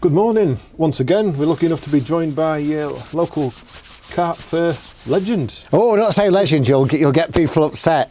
Good morning. Once again, we're lucky enough to be joined by local carp legend. Oh, don't say legend, you'll get people upset.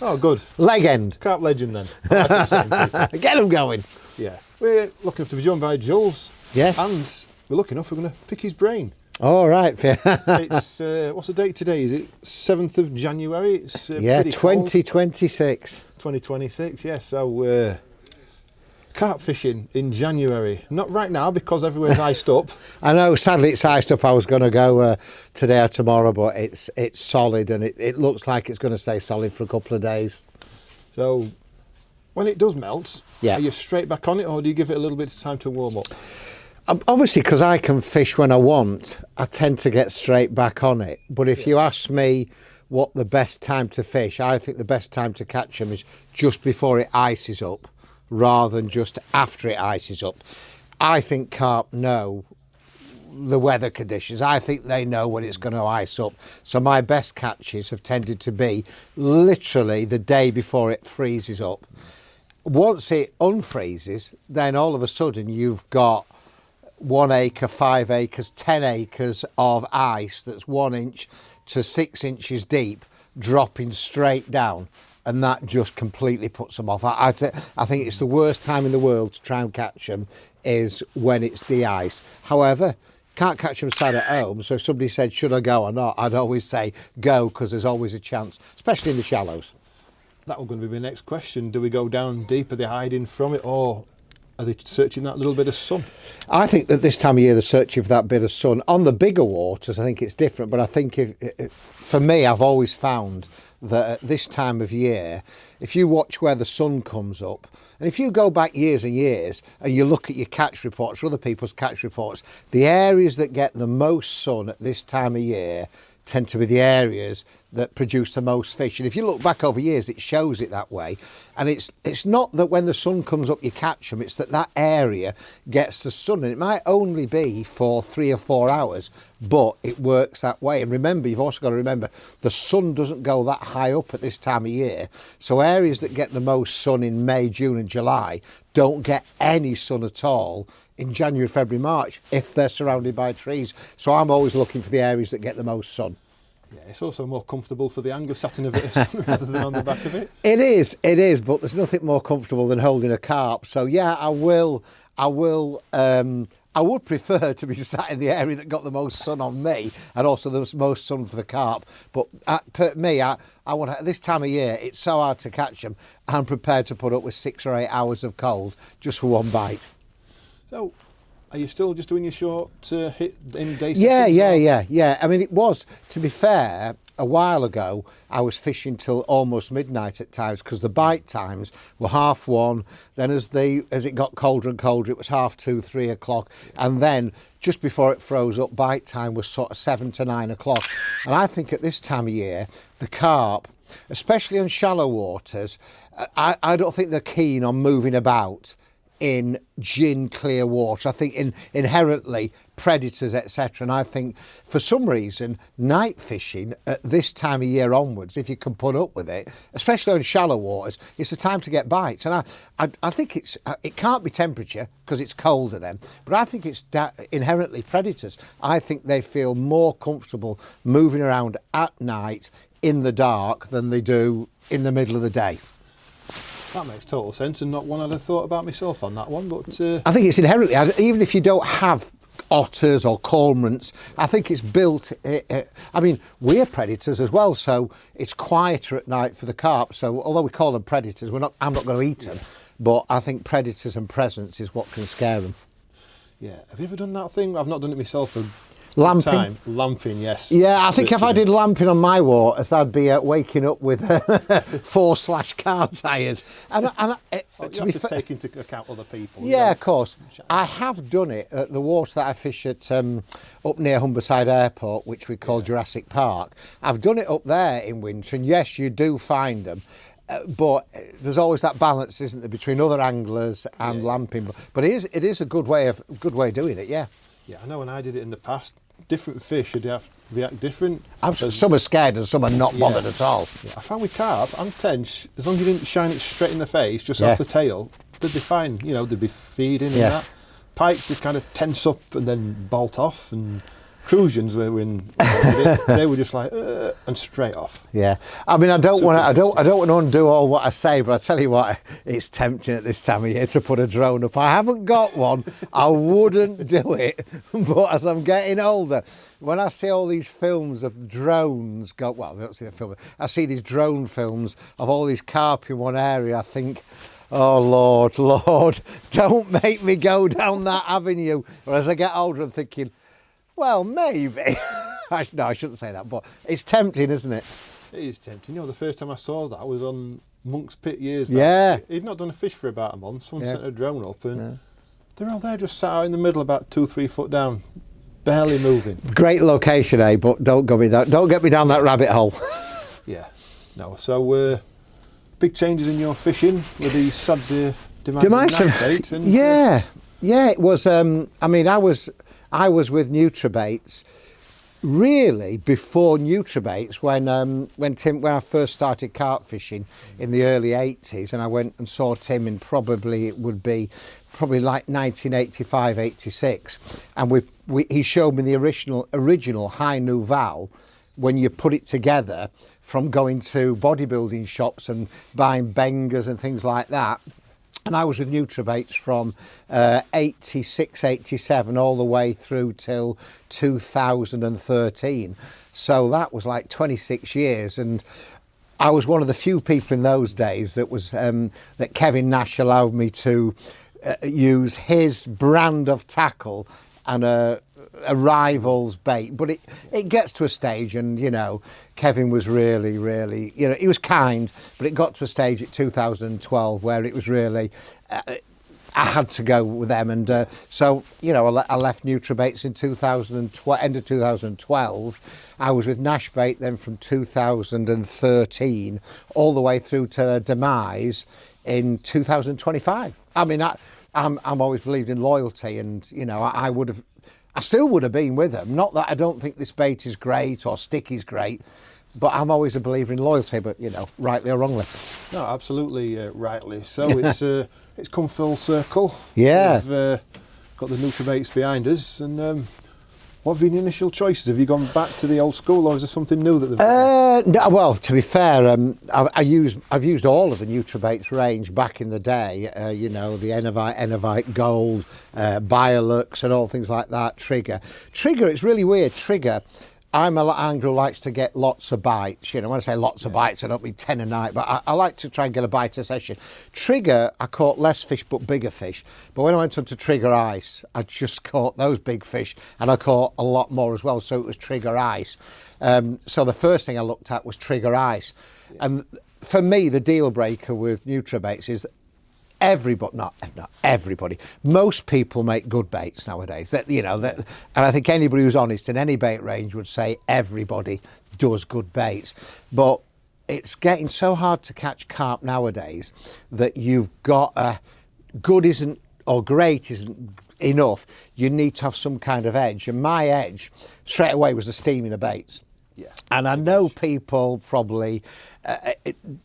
Oh, good. Legend. Carp legend then. I like it saying people. Get them going. Yeah. We're lucky enough to be joined by Jules. Yeah. And we're lucky enough we're going to pick his brain. All right. It's, what's the date today? Is it 7th of January? It's Yeah, pretty cold. 2026. 2026, yeah. So, carp fishing in January. Not right now because everywhere's iced up. I know, sadly it's iced up. I was going to go today or tomorrow, but it's solid and it looks like it's going to stay solid for a couple of days. So, when it does melt, Yeah. are you straight back on it or do you give it a little bit of time to warm up? Obviously, because I can fish when I want, I tend to get straight back on it. But if you ask me what the best time to fish, I think the best time to catch them is just before it ices up, rather than just after it ices up. I think carp know the weather conditions. I think they know when it's going to ice up. So my best catches have tended to be literally the day before it freezes up. Once it unfreezes, then all of a sudden you've got 1 acre, 5 acres, 10 acres of ice that's 1 inch to 6 inches deep, dropping straight down. And that just completely puts them off. I think it's the worst time in the world to try and catch them is when it's de-iced. However, can't catch them sat at home. So if somebody said, should I go or not? I'd always say go, because there's always a chance, especially in the shallows. That was going to be my next question. Do we go down deep? Are they hiding from it or are they searching that little bit of sun? I think that this time of year they're searching for that bit of sun. On the bigger waters, I think it's different. But I think for me, I've always found that at this time of year, if you watch where the sun comes up, and if you go back years and years and you look at your catch reports or other people's catch reports, the areas that get the most sun at this time of year tend to be the areas that produce the most fish. And if you look back over years, it shows it that way. And it's not that when the sun comes up you catch them, it's that area gets the sun. And it might only be for 3 or 4 hours, but it works that way. And remember, you've also got to remember, the sun doesn't go that high up at this time of year. So areas that get the most sun in May, June and July don't get any sun at all in January, February, March, if they're surrounded by trees. So I'm always looking for the areas that get the most sun. Yeah, it's also more comfortable for the angler sat in a bit of sun rather than on the back of it. It is, but there's nothing more comfortable than holding a carp. So yeah, I would prefer to be sat in the area that got the most sun on me and also the most sun for the carp. But per me, I want at this time of year, it's so hard to catch them. I'm prepared to put up with 6 or 8 hours of cold just for one bite. So, are you still just doing your short hit in day? Yeah. I mean, it was, to be fair, a while ago, I was fishing till almost midnight at times because the bite times were 1:30. Then as it got colder and colder, it was 2:30, 3 o'clock. And then just before it froze up, bite time was sort of 7 to 9 o'clock. And I think at this time of year, the carp, especially on shallow waters, I don't think they're keen on moving about in gin clear water. I think inherently predators, etc. And I think for some reason night fishing at this time of year onwards, if you can put up with it, especially on shallow waters, it's the time to get bites. And I think it can't be temperature because it's colder then, but I think it's inherently predators. I think they feel more comfortable moving around at night in the dark than they do in the middle of the day. That makes total sense, and not one I'd have thought about myself on that one. But I think it's inherently, even if you don't have otters or cormorants, I think it's built. I mean, we're predators as well, so it's quieter at night for the carp. So although we call them predators, I'm not going to eat them, but I think predators and presence is what can scare them. Yeah, have you ever done that thing? I've not done it myself for lamping. Time. Lamping, yes. Yeah, I think if I did lamping on my waters, I'd be waking up with 4/car tyres. And you have to take into account other people. Yeah, of course. I have done it at the water that I fish at up near Humberside Airport, which we call Jurassic Park. I've done it up there in winter, and yes, you do find them. But there's always that balance, isn't there, between other anglers and lamping. But it is a good way of doing it. Yeah. Yeah, I know when I did it in the past, different fish would have to react different. Some are scared and some are not bothered at all. Yeah. I found with carp and tench, as long as you didn't shine it straight in the face, just off the tail, they'd be fine. You know, they'd be feeding and that. pikes just kind of tense up and then bolt off, and crusions they were just like and straight off. Yeah, I mean, I don't want to undo all what I say, but I tell you what, it's tempting at this time of year to put a drone up. I haven't got one. I wouldn't do it, but as I'm getting older, when I see all these films of drones I don't see the film. I see these drone films of all these carp in one area. I think, oh Lord, don't make me go down that avenue. Or as I get older, I'm thinking, well, maybe. No, I shouldn't say that, but it's tempting, isn't it? It is tempting. You know, the first time I saw that was on Monk's Pit years back. Yeah. He'd not done a fish for about a month. Someone sent a drone up, and they're all there just sat out in the middle about 2-3 foot down, barely moving. Great location, eh? But don't get me down that rabbit hole. Yeah. No. So big changes in your fishing with the sad demise of bait. And, yeah. It was. I mean, I was with Nutrabaits really before Nutrabaits when I first started carp fishing in the early 80s, and I went and saw Tim in probably like 1985, 86, and he showed me the original High Nouveau when you put it together from going to bodybuilding shops and buying bengers and things like that. And I was with Nutrabaits from 86, 87 all the way through till 2013. So that was like 26 years. And I was one of the few people in those days that was that Kevin Nash allowed me to use his brand of tackle and a rival's bait. But it gets to a stage, and you know, Kevin was really, you know, he was kind, but it got to a stage at 2012 where it was really I had to go with them, and so you know, I left Nutrabaits in end of 2012. I was with Nash Bait then from 2013 all the way through to demise in 2025. I mean, I'm always believed in loyalty, and you know, I still would have been with them. Not that I don't think this bait is great or sticky's great, but I'm always a believer in loyalty, but you know, rightly or wrongly. No, absolutely rightly. So it's come full circle. Yeah. We've got the Nutrabaits behind us, and what have been the initial choices? Have you gone back to the old school, or is there something new that they've done? No, well, to be fair, I've used all of the Nutrabaits range back in the day. You know, the Enovite Gold, Biolux, and all things like that. Trigger, it's really weird. Trigger, I'm an angler who likes to get lots of bites. You know, when I say lots of bites, I don't mean 10 a night, but I like to try and get a bite a session. Trigger, I caught less fish but bigger fish. But when I went onto Trigger Ice, I just caught those big fish, and I caught a lot more as well. So it was Trigger Ice. So the first thing I looked at was Trigger Ice. Yeah. And for me, the deal breaker with Nutrabaits is not everybody. Most people make good baits nowadays. And I think anybody who's honest in any bait range would say everybody does good baits. But it's getting so hard to catch carp nowadays that you've got good isn't or great isn't enough. You need to have some kind of edge. And my edge straight away was the steaming of baits. Yeah, and I know people probably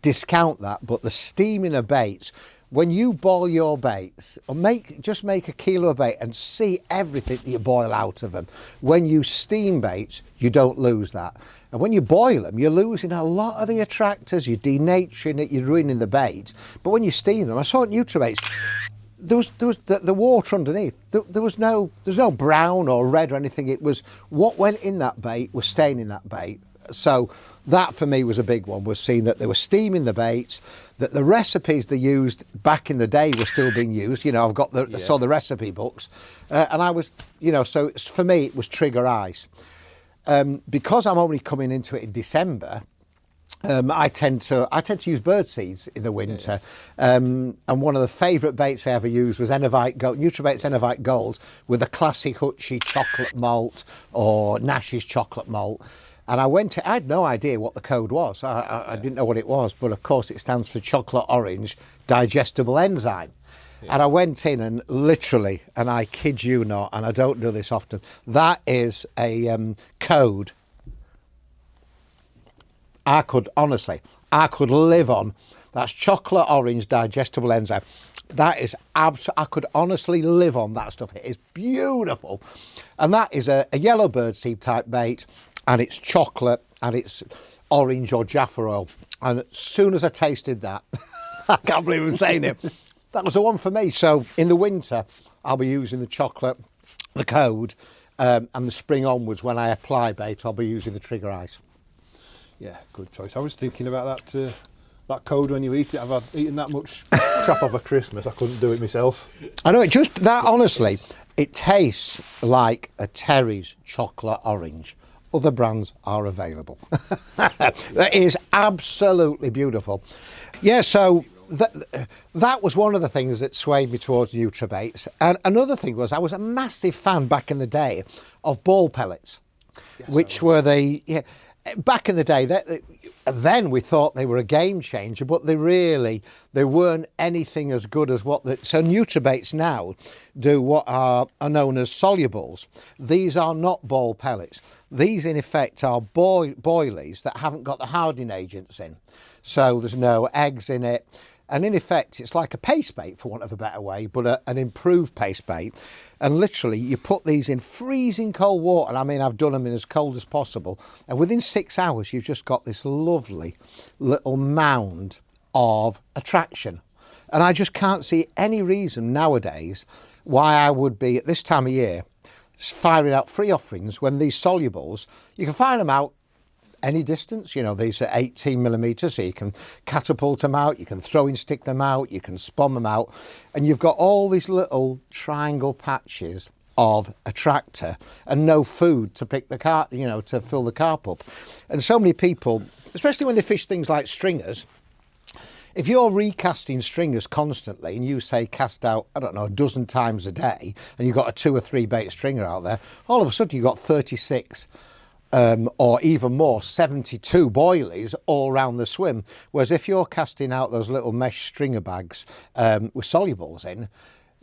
discount that, but the steaming of baits. When you boil your baits, or just make a kilo of bait and see everything that you boil out of them. When you steam baits, you don't lose that. And when you boil them, you're losing a lot of the attractors, you're denaturing it, you're ruining the bait. But when you steam them, I saw it in Nutrabaits, there was the water underneath. There was no brown or red or anything. It was what went in that bait was staying in that bait. So that for me was a big one, was seeing that they were steaming the baits, that the recipes they used back in the day were still being used. You know, I've got saw the recipe books, and I was, you know, so for me it was Trigger Ice. Because I'm only coming into it in December, I tend to use bird seeds in the winter, and one of the favourite baits I ever used was Enovite Gold, Nutrabaits Enovite Gold with a classic Hutchie chocolate malt or Nash's chocolate malt. And I had no idea what the code was. I didn't know what it was, but of course it stands for chocolate orange digestible enzyme. Yeah. And I went in and literally, and I kid you not, and I don't do this often, that is a code I could live on That's chocolate orange digestible enzyme. That is I could honestly live on that stuff. It is beautiful. And that is a yellow birdseed type bait, and it's chocolate and it's orange or Jaffa oil. And as soon as I tasted that, I can't believe I'm saying it, that was the one for me. So in the winter, I'll be using the chocolate, the code, and the spring onwards when I apply bait, I'll be using the trigger ice. Yeah, good choice. I was thinking about that code when you eat it. I've had eaten that much crap over Christmas, I couldn't do it myself. I know, it just, that honestly, it tastes like a Terry's chocolate orange. Other brands are available. That is absolutely beautiful. Yeah, so that was one of the things that swayed me towards NutriBaits. And another thing was I was a massive fan back in the day of ball pellets, yes, which were back in the day, then we thought they were a game changer, but they weren't anything as good as so NutriBaits now do what are known as solubles. These are not ball pellets. These in effect are boilies that haven't got the hardening agents in. So there's no eggs in it. And in effect, it's like a paste bait, for want of a better way, but an improved paste bait. And literally, you put these in freezing cold water. I mean, I've done them in as cold as possible. And within 6 hours, you've just got this lovely little mound of attraction. And I just can't see any reason nowadays why I would be, at this time of year, firing out free offerings when these solubles, you can find them out any distance. You know, these are 18 millimetres, so you can catapult them out, you can throwing stick them out, you can spawn them out, and you've got all these little triangle patches of attractor and no food to pick the carp, to fill the carp up. And so many people, especially when they fish things like stringers, if you're recasting stringers constantly and you say cast out, I don't know, a dozen times a day, and you've got a 2 or 3 bait stringer out there, all of a sudden you've got 36 or even more, 72 boilies all around the swim. Whereas if you're casting out those little mesh stringer bags with solubles in,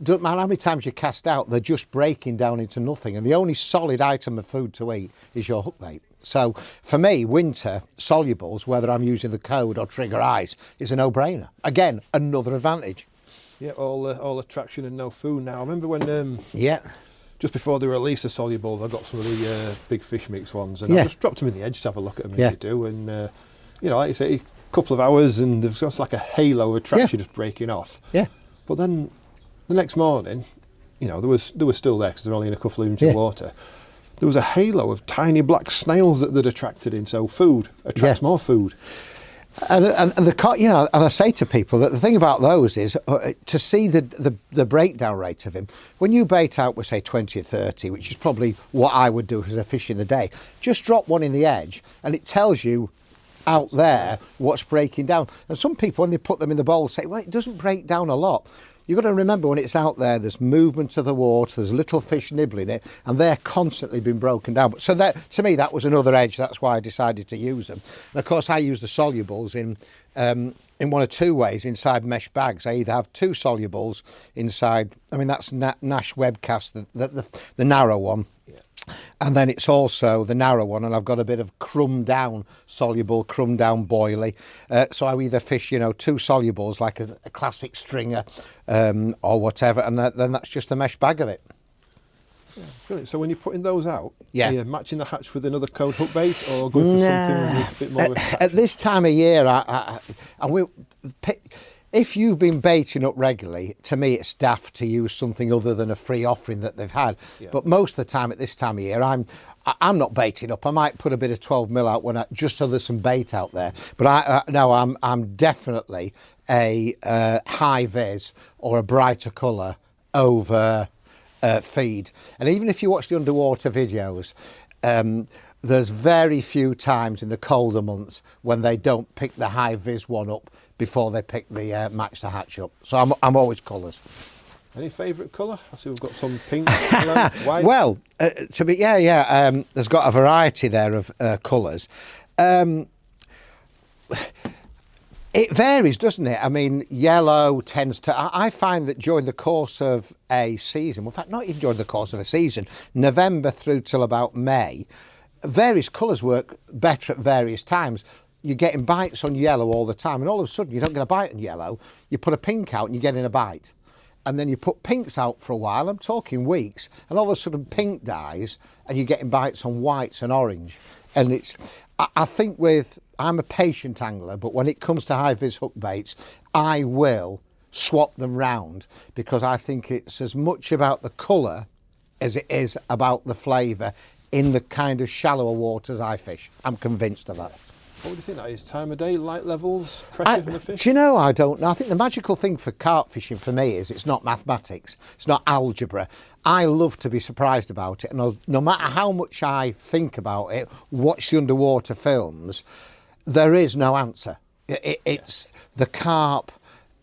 doesn't matter how many times you cast out, they're just breaking down into nothing. And the only solid item of food to eat is your hook bait. So for me, winter solubles, whether I'm using the code or trigger ice, is a no-brainer. Again, another advantage. Yeah, all attraction and no food now. I remember when just before they released the solubles, I got some of the big fish mix ones, and I just dropped them in the edge to have a look at them as you do. And like you say, a couple of hours, and there's just like a halo of attraction just breaking off. Yeah. But then the next morning, they were still there because they're only in a couple of inches of water. There was a halo of tiny black snails that they'd attracted in. So food attracts more food. And I say to people that the thing about those is to see the breakdown rate of him. When you bait out with say 20 or 30, which is probably what I would do as a fish in the day, just drop one in the edge and it tells you out there what's breaking down. And some people, when they put them in the bowl, say, well, it doesn't break down a lot. You've got to remember when it's out there, there's movement of the water, there's little fish nibbling it, and they're constantly being broken down. So that, to me, that was another edge. That's why I decided to use them. And of course, I use the solubles in one of two ways inside mesh bags. I either have 2 solubles inside. I mean, that's Nash Webcast, the narrow one. And then it's also the narrow one, and I've got a bit of crumb down soluble, crumb down boilie. So I either fish, 2 solubles like a classic stringer or whatever, and then that's just a mesh bag of it. Yeah, brilliant. So when you're putting those out, are you matching the hatch with another code hook bait or going for something with a bit more? At this time of year, I will pick. If you've been baiting up regularly, to me it's daft to use something other than a free offering that they've had. Yeah. But most of the time at this time of year, I'm not baiting up. I might put a bit of 12 mil out just so there's some bait out there. But I'm definitely a high vis or a brighter colour over feed. And even if you watch the underwater videos, there's very few times in the colder months when they don't pick the high vis one up before they pick the match the hatch up. So I'm always colours. Any favourite colour? I see we've got some pink, yellow, white. Well, there's got a variety there of colours. It varies, doesn't it? I mean, yellow tends to... I find that during the course of a season, in fact, not even during the course of a season, November through till about May, various colours work better at various times. you're getting bites on yellow all the time, and all of a sudden you don't get a bite on yellow. You put a pink out and you're getting a bite. And then you put pinks out for a while, I'm talking weeks, and all of a sudden pink dies and you're getting bites on whites and orange. And it's, I think I'm a patient angler, but when it comes to high-vis hook baits, I will swap them round, because I think it's as much about the colour as it is about the flavour in the kind of shallower waters I fish. I'm convinced of that. What would you think that is? Time of day, light levels, pressure from the fish? Do you know, I don't know. I think the magical thing for carp fishing for me is it's not mathematics, it's not algebra. I love to be surprised about it, and no matter how much I think about it, watch the underwater films, there is no answer. It's the carp,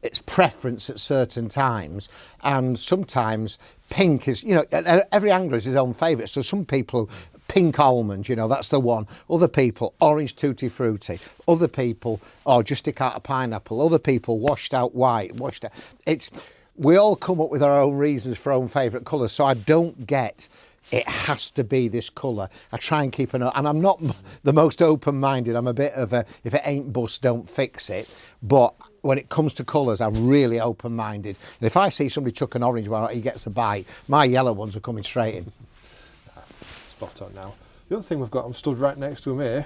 its preference at certain times, and sometimes pink is, you know, every angler has his own favourite. So some people, pink almond, you know, that's the one. Other people, orange tutti frutti. Other people, just stick out a pineapple. Other people, washed out white, we all come up with our own reasons for our own favourite colours. So I don't get, it has to be this colour. I try and keep and I'm not the most open-minded. I'm a bit of a, if it ain't bust, don't fix it. But when it comes to colours, I'm really open-minded. And if I see somebody chuck an orange one out, he gets a bite, my yellow ones are coming straight in. Spot on now. The other thing we've got, I'm stood right next to him here.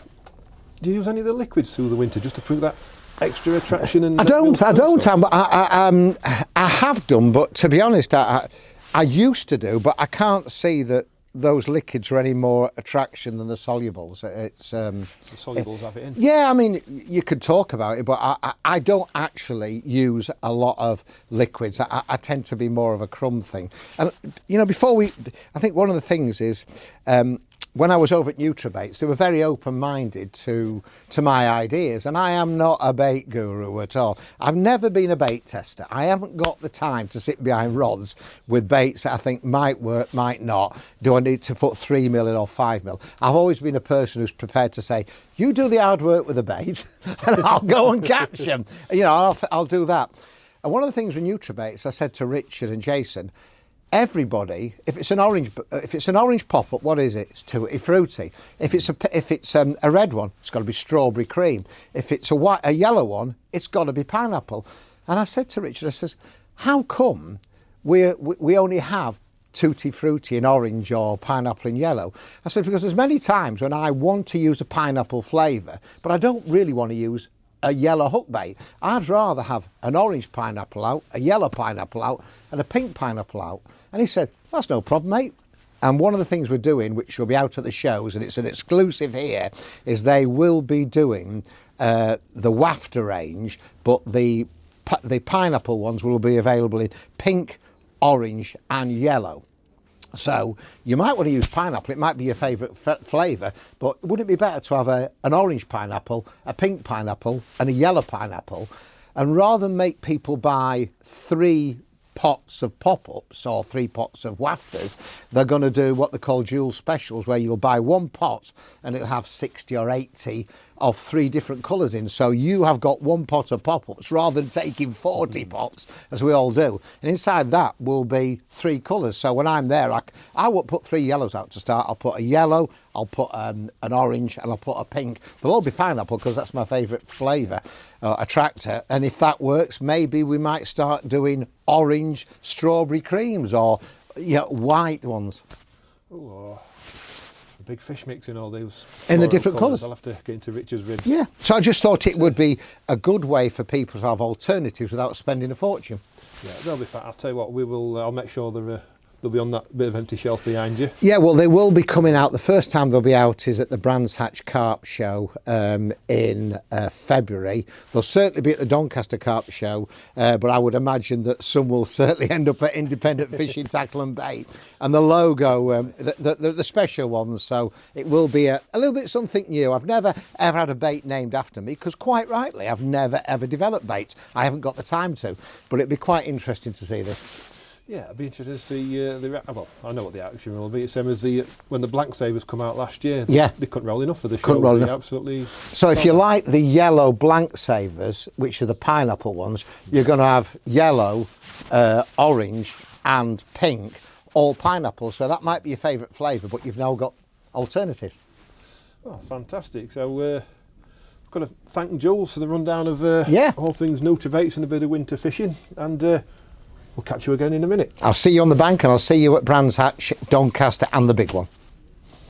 Do you use any of the liquids through the winter just to prove that extra attraction? And I don't. I have done, but to be honest, I used to do, but I can't see that those liquids are any more attraction than the solubles. It's the solubles have it in. Yeah, I mean, you could talk about it, but I don't actually use a lot of liquids. I tend to be more of a crumb thing. And you know, I think one of the things is, when I was over at NutriBaits, they were very open-minded to my ideas, and I am not a bait guru at all. I've never been a bait tester. I haven't got the time to sit behind rods with baits that I think might work, might not. Do I need to put 3 mil in or 5 mil? I've always been a person who's prepared to say, you do the hard work with the bait, and I'll go and catch them. You know, I'll do that. And one of the things with NutriBaits, I said to Richard and Jason, everybody, if it's an orange pop-up, what is it? It's tutti frutti. If it's a red one, it's got to be strawberry cream. If it's a yellow one, it's got to be pineapple. And I said to Richard, I says, how come we only have tutti frutti in orange or pineapple in yellow? I said, because there's many times when I want to use a pineapple flavour, but I don't really want to use a yellow hook bait. I'd rather have an orange pineapple out, a yellow pineapple out, and a pink pineapple out. And he said, that's no problem, mate. And one of the things we're doing, which will be out at the shows, and it's an exclusive here, is they will be doing the wafter range, but the pineapple ones will be available in pink, orange and yellow. So you might want to use pineapple, it might be your favourite flavour, but wouldn't it be better to have an orange pineapple, a pink pineapple and a yellow pineapple? And rather than make people buy 3 pots of pop-ups or 3 pots of wafters, they're going to do what they call dual specials, where you'll buy 1 pot and it'll have 60 or 80 of 3 different colours in. So you have got 1 pot of pop-ups rather than taking 40 pots, as we all do. And inside that will be 3 colours. So when I'm there, I won't put 3 yellows out to start. I'll put a yellow, I'll put an orange, and I'll put a pink. They'll all be pineapple because that's my favourite flavour attractor. And if that works, maybe we might start doing orange strawberry creams or white ones. Ooh, a big fish mix in all those in the different colours. I'll have to get into Richard's ribs. Yeah, so I just thought it would be a good way for people to have alternatives without spending a fortune. Yeah, they'll be fat. I'll tell you what, I'll make sure they'll be on that bit of empty shelf behind you. Yeah, well, they will be coming out. The first time they'll be out is at the Brands Hatch Carp Show in February. They'll certainly be at the Doncaster Carp Show, but I would imagine that some will certainly end up at Independent Fishing, Tackle and Bait. And the logo, the special ones, so it will be a little bit something new. I've never ever had a bait named after me, because quite rightly, I've never ever developed baits. I haven't got the time to, but it'd be quite interesting to see this. Yeah, I'd be interested to see well, I know what the action will be. It's same as when the blank savers come out last year. Yeah, they couldn't roll enough for the show. Couldn't roll enough. Absolutely. So if you like the yellow blank savers, which are the pineapple ones, you're going to have yellow, orange, and pink, all pineapple. So that might be your favourite flavour, but you've now got alternatives. Oh, fantastic! So got to thank Jules for the rundown of all things new to baits and a bit of winter fishing, and we'll catch you again in a minute. I'll see you on the bank, and I'll see you at Brands Hatch, Doncaster, and the big one.